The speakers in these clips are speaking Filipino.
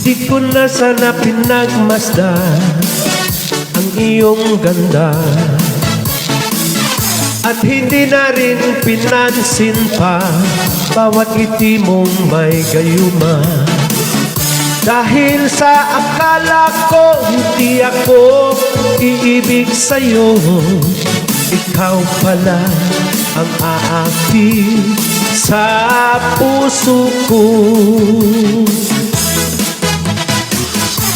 Di ko na sana pinagmasdan ang iyong ganda, at hindi na rin pinansin pa bawat ngiti mong may gayuma. Dahil sa akala ko hindi ako iibig sa'yo, ikaw pala ang aakit sa puso ko.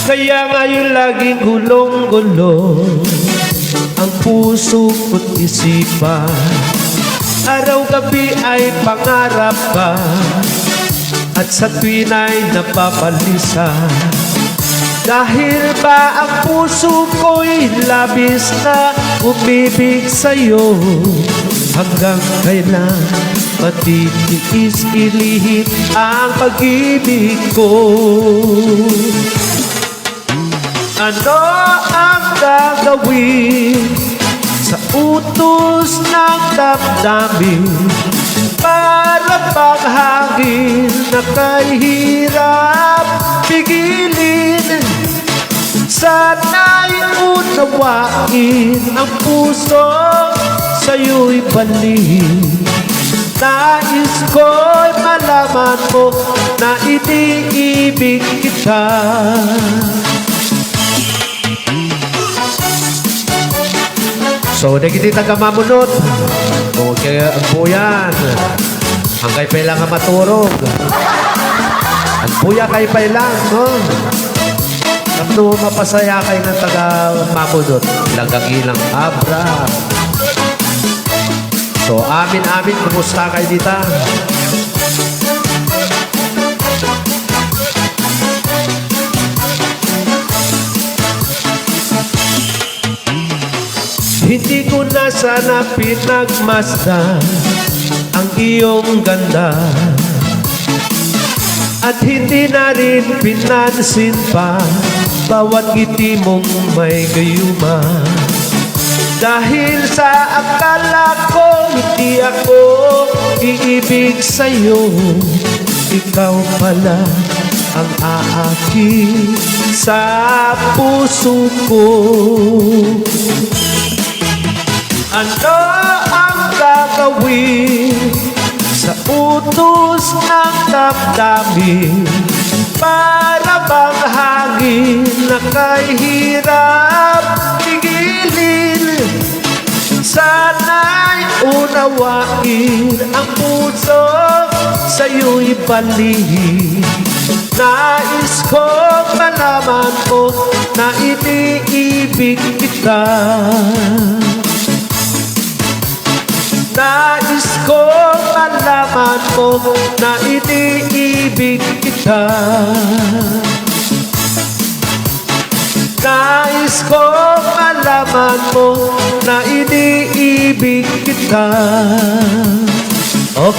Kaya ngayon laging gulong-gulong ang puso ko't isipan. Araw-gabi ay pangarap ka, at sa tuwin ay napapalisa. Dahil ba ang puso ko'y labis na umibig sa'yo, hanggang kailan matitiis ilihit ang pag-ibig ko? Ano ang gagawin sa utos ng damdamin? Para bang hangin na kahirap pigilin. Sana'y unawain ang puso sa'yo'y balik. Nais ko'y malaman mo na iniibig kita. So, nagiti tagamamunot. Okay, ang buyan. Ang kaypay lang ang maturog. Ang buya kaypay lang, no? Tapno mapasaya kayo ng tagamamunot. Lagagilang abra. So, amin-amin, kumusta kayo dita? Hindi ko na sana pinagmasdan ang iyong ganda, at hindi na rin pinansin pa bawat ngiti mong may gayuma. Dahil sa akala ko hindi ako iibig sa'yo, ikaw pala ang aakit sa puso ko. Ano ang gagawin sa utos ng damdamin? Para bang hangin na kahirap pigilin. Sana'y unawain ang puso sa'yo'y balik. Nais kong malaman mo na iniibig kita. Nais kong malaman mo na iniibig kita. Nais kong malaman mo na iniibig kita. Okay.